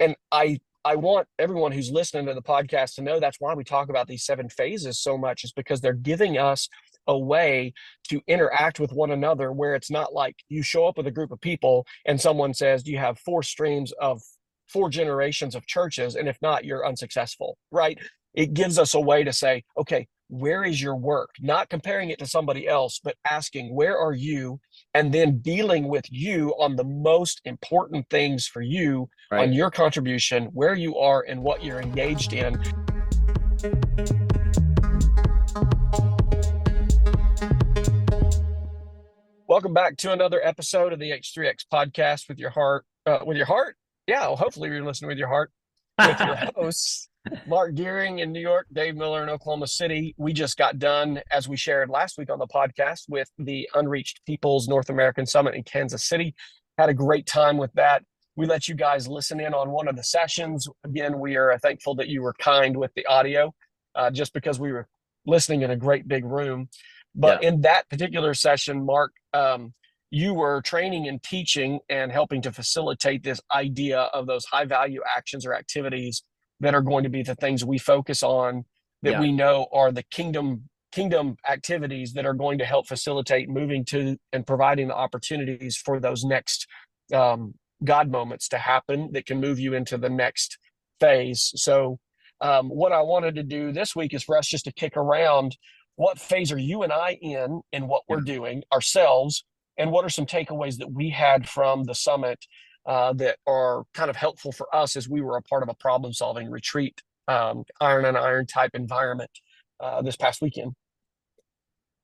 And I want everyone who's listening to the podcast to know that's why we talk about these 7 phases so much, is because they're giving us a way to interact with one another, where it's not like you show up with a group of people and someone says, do you have 4 streams of 4 generations of churches? And if not, you're unsuccessful, right? It gives us a way to say, okay, where is your work? Not comparing it to somebody else, but asking, where are you? And then dealing with you on the most important things for you, on Right. your contribution, where you are and what you're engaged in. Welcome back to another episode of the H3X Podcast with your heart. Yeah, well, hopefully you're listening with your heart. With your hosts, Mark Gearing in New York, Dave Miller in Oklahoma City. We just got done, as we shared last week on the podcast, with the Unreached People's North American Summit in Kansas City. Had a great time with that. We let you guys listen in on one of the sessions. Again, we are thankful that you were kind with the audio, just because we were listening in a great big room. But in that particular session, Mark, you were training and teaching and helping to facilitate this idea of those high value actions or activities that are going to be the things we focus on, that we know are the kingdom activities that are going to help facilitate moving to and providing the opportunities for those next God moments to happen that can move you into the next phase. So what I wanted to do this week is for us just to kick around, what phase are you and I in what we're doing ourselves, and what are some takeaways that we had from the summit that are kind of helpful for us as we were a part of a problem-solving retreat, iron on iron type environment this past weekend.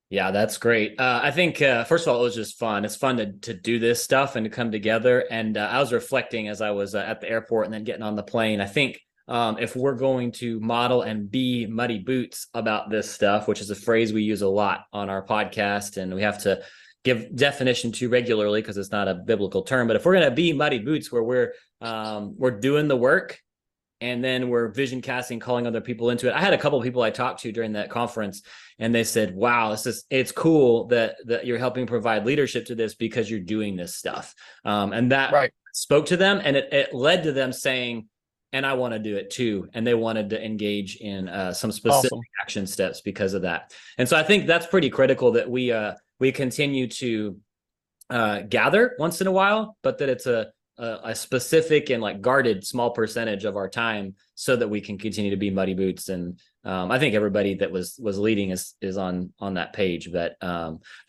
Yeah, that's great. I think, first of all, it was just fun. It's fun to do this stuff and to come together. And I was reflecting as I was at the airport and then getting on the plane. I think if we're going to model and be muddy boots about this stuff, which is a phrase we use a lot on our podcast, and we have to give definition to regularly because it's not a biblical term. But if we're going to be muddy boots, where we're doing the work and then we're vision casting, calling other people into it. I had a couple of people I talked to during that conference, and they said, wow, it's cool that you're helping provide leadership to this because you're doing this stuff. And that spoke to them, and it led to them saying, and I want to do it too. And they wanted to engage in some specific action steps because of that. And so I think that's pretty critical, that we continue to gather once in a while, but that it's a specific and like guarded small percentage of our time, so that we can continue to be muddy boots. And I think everybody that was leading is on that page. But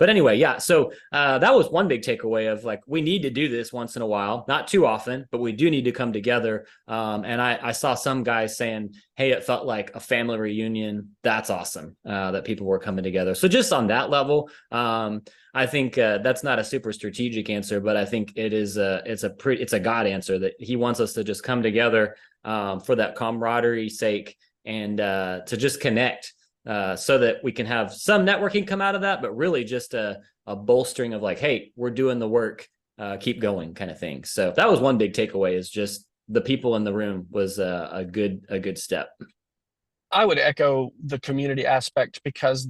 anyway, yeah. So that was one big takeaway of, like, we need to do this once in a while, not too often, but we do need to come together. And I saw some guys saying, hey, it felt like a family reunion. That's awesome that people were coming together. So just on that level, I think that's not a super strategic answer, but I think it's a God answer, that He wants us to just come together for that camaraderie sake, and to just connect so that we can have some networking come out of that, but really just a bolstering of like, hey, we're doing the work, keep going kind of thing. So that was one big takeaway, is just the people in the room was a good step. I would echo the community aspect, because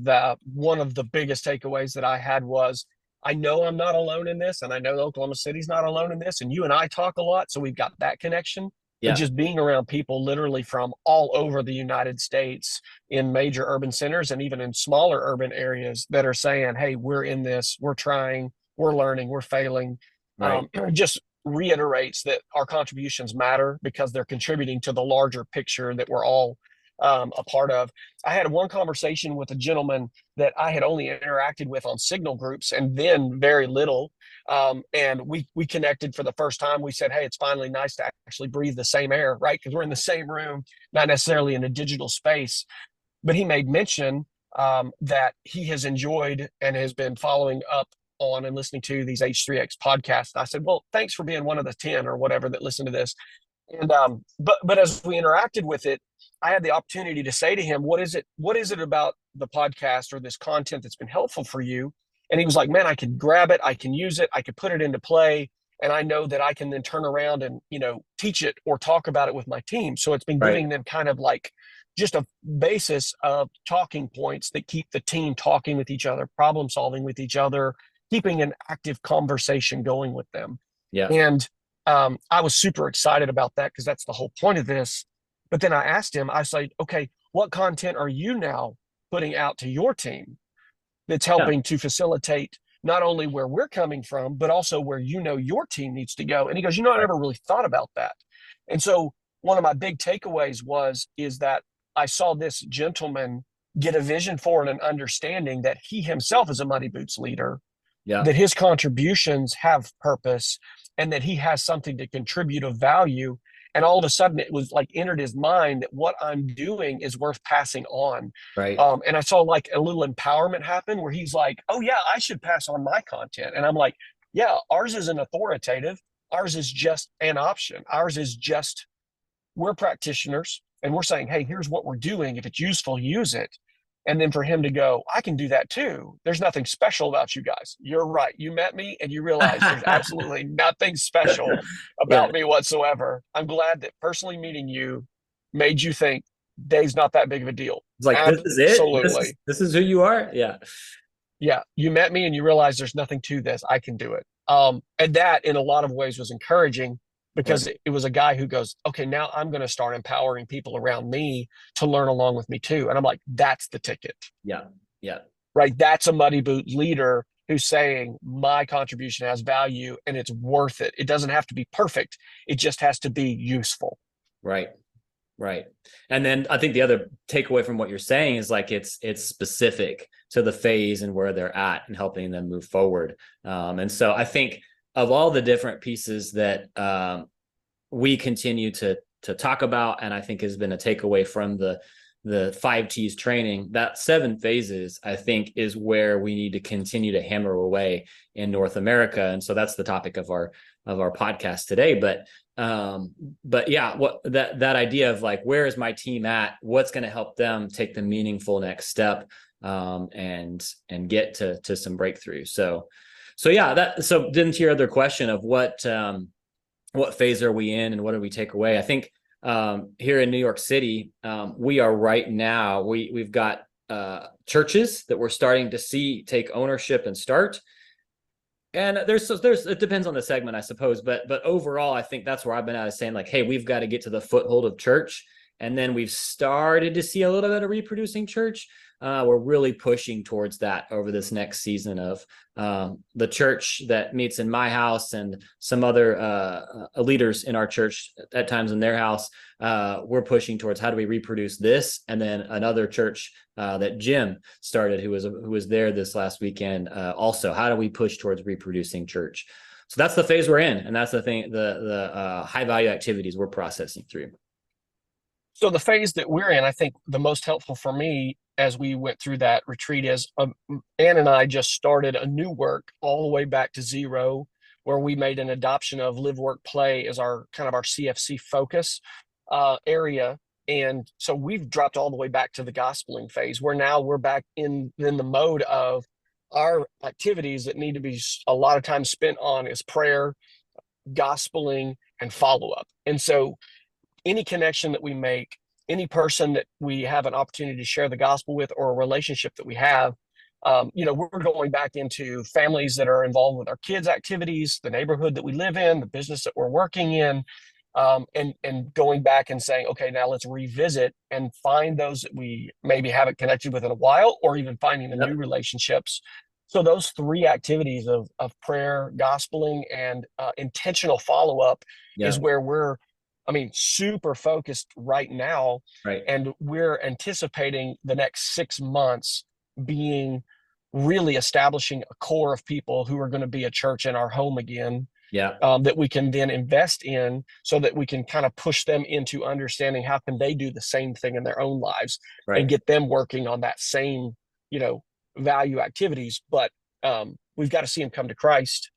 one of the biggest takeaways that I had was, I know I'm not alone in this, and I know Oklahoma City's not alone in this, and you and I talk a lot, so we've got that connection. But just being around people literally from all over the United States, in major urban centers and even in smaller urban areas, that are saying, hey, we're in this, we're trying, we're learning, we're failing, just reiterates that our contributions matter, because they're contributing to the larger picture that we're all a part of. I had one conversation with a gentleman that I had only interacted with on Signal groups, and then very little. And we connected for the first time. We said, hey, it's finally nice to actually breathe the same air, right? Because we're in the same room, not necessarily in a digital space. But he made mention that he has enjoyed and has been following up on and listening to these H3X podcasts. I said, well, thanks for being one of the 10 or whatever that listen to this. And but as we interacted with it, I had the opportunity to say to him, what is it about the podcast or this content that's been helpful for you? And he was like, man, I can grab it, I can use it, I could put it into play, and I know that I can then turn around and, teach it or talk about it with my team. So it's been giving them kind of like just a basis of talking points that keep the team talking with each other, problem solving with each other, keeping an active conversation going with them. Yeah. And I was super excited about that because that's the whole point of this. But then I asked him, I said, okay, what content are you now putting out to your team that's Yeah. helping to facilitate not only where we're coming from, but also where your team needs to go? And he goes, I Right. never really thought about that. And so one of my big takeaways is that I saw this gentleman get a vision for and an understanding that he himself is a Muddy Boots leader, Yeah. that his contributions have purpose, and that he has something to contribute of value. And all of a sudden it was like entered his mind that what I'm doing is worth passing on. Right. And I saw like a little empowerment happen where he's like, oh yeah, I should pass on my content. And I'm like, yeah, ours isn't authoritative. Ours is just an option. Ours is just, we're practitioners and we're saying, hey, here's what we're doing. If it's useful, use it. And then for him to go, I can do that too. There's nothing special about you guys. You're right. You met me and you realize there's absolutely nothing special Yeah. about me whatsoever. I'm glad that personally meeting you made you think Dave's not that big of a deal. It's like, this is it. Absolutely. This is who you are. Yeah. Yeah. You met me and you realize there's nothing to this. I can do it. And that in a lot of ways was encouraging because Right. it was a guy who goes, okay, now I'm going to start empowering people around me to learn along with me too. And I'm like, that's the ticket. Yeah. Yeah. Right? That's a Muddy Boot leader who's saying my contribution has value and it's worth it. It doesn't have to be perfect. It just has to be useful. Right. Right. And then I think the other takeaway from what you're saying is like it's specific to the phase and where they're at and helping them move forward. And so I think of all the different pieces that we continue to talk about, and I think has been a takeaway from the 5 T's training, that 7 phases, I think, is where we need to continue to hammer away in North America. And so that's the topic of our podcast today. But yeah, what that idea of like, where is my team at? What's going to help them take the meaningful next step and get to some breakthrough. So yeah, so then to your other question of what phase are we in and what do we take away? I think here in New York City, we are right now, we've got churches that we're starting to see take ownership and start. And there's it depends on the segment, I suppose, but overall, I think that's where I've been at, is saying like, hey, we've got to get to the foothold of church. And then we've started to see a little bit of reproducing church. We're really pushing towards that over this next season of the church that meets in my house and some other leaders in our church at times in their house. We're pushing towards how do we reproduce this, and then another church that Jim started, who was there this last weekend. Also, how do we push towards reproducing church? So that's the phase we're in, and that's the thing, the high value activities we're processing through. So the phase that we're in, I think the most helpful for me as we went through that retreat is Ann and I just started a new work all the way back to zero, where we made an adoption of live, work, play as our kind of our CFC focus area. And so we've dropped all the way back to the gospeling phase, where now we're back in the mode of our activities that need to be a lot of time spent on is prayer, gospeling, and follow-up. And so any connection that we make, any person that we have an opportunity to share the gospel with, or a relationship that we have, we're going back into families that are involved with our kids' activities, the neighborhood that we live in, the business that we're working in, and going back and saying, okay, now let's revisit and find those that we maybe haven't connected with in a while, or even finding the new relationships. So those 3 activities of prayer, gospeling, and intentional follow-up is where we're, super focused right now. Right. And we're anticipating the next 6 months being really establishing a core of people who are going to be a church in our home again. Yeah. That we can then invest in, so that we can kind of push them into understanding how can they do the same thing in their own lives, and get them working on that same, value activities. But we've got to see them come to Christ,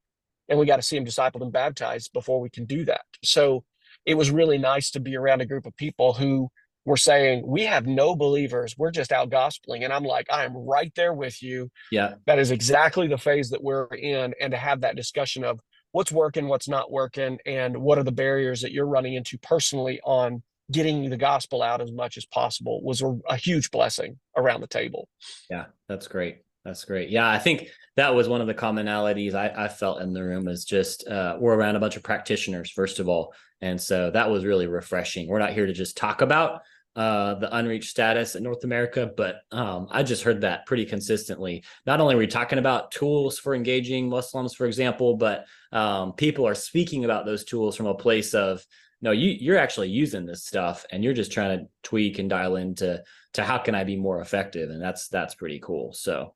and we got to see them discipled and baptized before we can do that. So it was really nice to be around a group of people who were saying, we have no believers, we're just out gospeling. And I'm like, I am right there with you. Yeah. That is exactly the phase that we're in. And to have that discussion of what's working, what's not working, and what are the barriers that you're running into personally on getting the gospel out as much as possible was a huge blessing around the table. Yeah, that's great. That's great. Yeah, I think that was one of the commonalities I felt in the room is just we're around a bunch of practitioners, first of all. And so that was really refreshing. We're not here to just talk about the unreached status in North America, but I just heard that pretty consistently. Not only are we talking about tools for engaging Muslims, for example, but people are speaking about those tools from a place of, no, you're actually using this stuff and you're just trying to tweak and dial into how can I be more effective? And that's pretty cool. So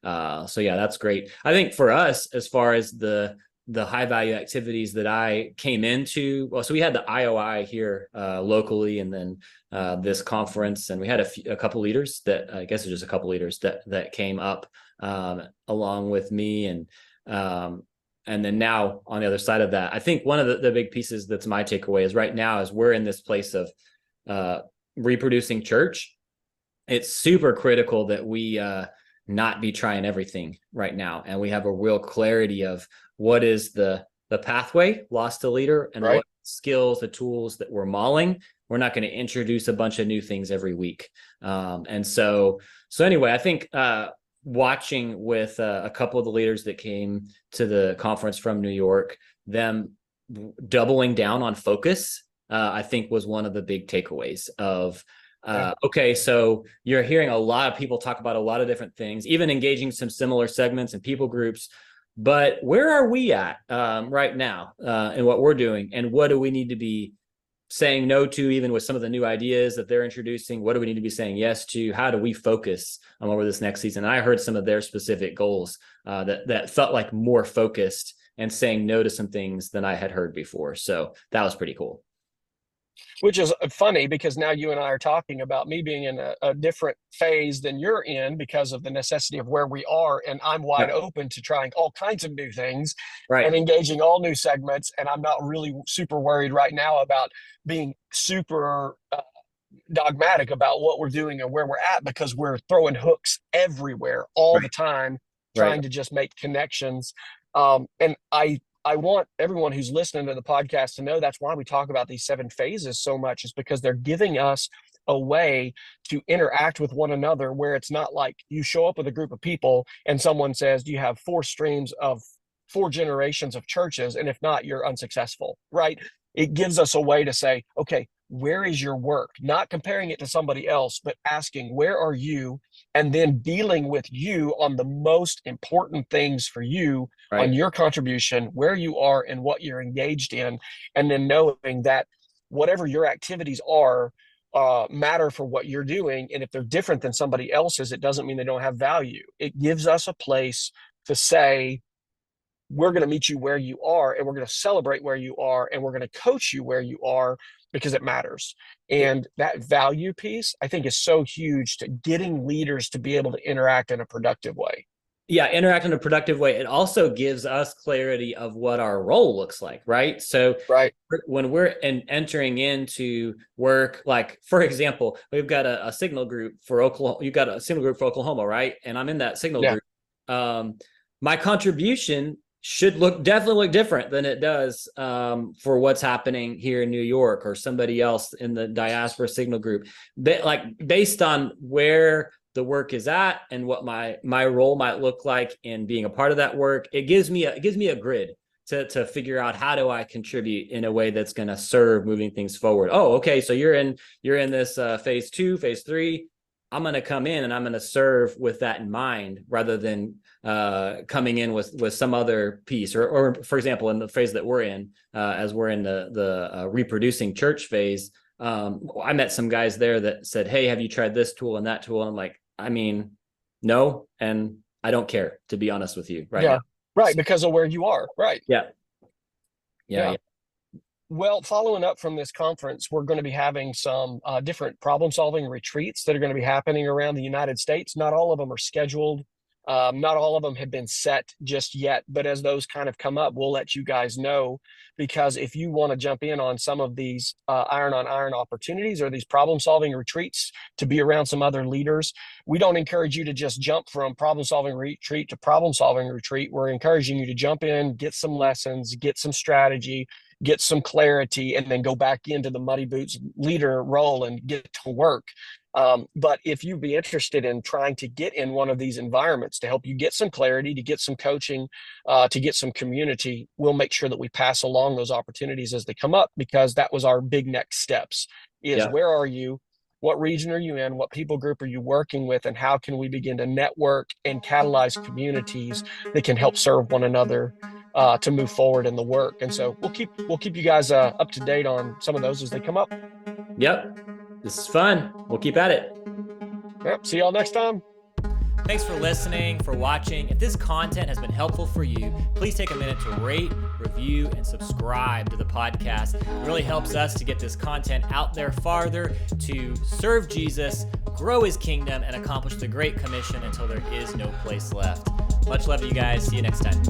yeah, that's great. I think for us, as far as the high value activities that I came into, well, so we had the IOI here locally, and then this conference, and we had a couple leaders that I guess it's just a couple leaders that came up along with me, and then now on the other side of that, I think one of the big pieces that's my takeaway is right now is we're in this place of reproducing church. It's super critical that we not be trying everything right now. And we have a real clarity of what is the pathway lost to leader and what skills, the tools that we're mauling. We're not going to introduce a bunch of new things every week. And so anyway, I think watching with a couple of the leaders that came to the conference from New York, them doubling down on focus, I think was one of the big takeaways of, okay, so you're hearing a lot of people talk about a lot of different things, even engaging some similar segments and people groups, but where are we at right now in what we're doing, and what do we need to be saying no to, even with some of the new ideas that they're introducing? What do we need to be saying yes to? How do we focus on over this next season? And I heard some of their specific goals that felt like more focused and saying no to some things than I had heard before. So that was pretty cool. Which is funny because now you and I are talking about me being in a different phase than you're in because of the necessity of where we are. And I'm wide open to trying all kinds of new things and engaging all new segments. And I'm not really super worried right now about being super dogmatic about what we're doing and where we're at, because we're throwing hooks everywhere all the time, trying to just make connections. And I want everyone who's listening to the podcast to know that's why we talk about these 7 phases so much, is because they're giving us a way to interact with one another, where it's not like you show up with a group of people and someone says, do you have 4 streams of 4 generations of churches? And if not, you're unsuccessful, right? It gives us a way to say, okay, where is your work? Not comparing it to somebody else, but asking, where are you? And then dealing with you on the most important things for you, on your contribution, where you are and what you're engaged in. And then knowing that whatever your activities are matter for what you're doing. And if they're different than somebody else's, it doesn't mean they don't have value. It gives us a place to say, we're going to meet you where you are, and we're going to celebrate where you are, and we're going to coach you where you are, because it matters. And that value piece, I think, is so huge to getting leaders to be able to interact in a productive way. Yeah, interact in a productive way. It also gives us clarity of what our role looks like, right? So when we're entering into work, like, for example, we've got a signal group for Oklahoma. You've got a signal group for Oklahoma, right? And I'm in that signal group. My contribution should definitely look different than it does for what's happening here in New York or somebody else in the diaspora signal group. Based on where the work is at and what my role might look like in being a part of that work, it gives me a grid to figure out how do I contribute in a way that's going to serve moving things forward. Oh, okay, so you're in this phase 2, phase 3. I'm going to come in and I'm going to serve with that in mind, rather than coming in with some other piece. Or for example, in the phase that we're in, as we're in the reproducing church phase, I met some guys there that said, hey, have you tried this tool and that tool? And I'm like, I mean, no, and I don't care, to be honest with you right now. Right, because of where you are. Right. Yeah. Well, following up from this conference, we're going to be having some different problem-solving retreats that are going to be happening around the United States. Not all of them are scheduled. Not all of them have been set just yet. But as those kind of come up, we'll let you guys know, because if you want to jump in on some of these iron-on-iron opportunities or these problem-solving retreats to be around some other leaders, we don't encourage you to just jump from problem-solving retreat to problem-solving retreat. We're encouraging you to jump in, get some lessons, get some strategy, get some clarity, and then go back into the muddy boots leader role and get to work. But if you'd be interested in trying to get in one of these environments to help you get some clarity, to get some coaching, to get some community, we'll make sure that we pass along those opportunities as they come up, because that was our big next steps is where are you? What region are you in? What people group are you working with? And how can we begin to network and catalyze communities that can help serve one another to move forward in the work? And so we'll keep you guys up to date on some of those as they come up. Yep. This is fun. We'll keep at it. Yep. See y'all next time. Thanks for listening, for watching. If this content has been helpful for you, please take a minute to rate, review, and subscribe to the podcast. It really helps us to get this content out there farther, to serve Jesus, grow his kingdom, and accomplish the Great Commission until there is no place left. Much love to you guys. See you next time.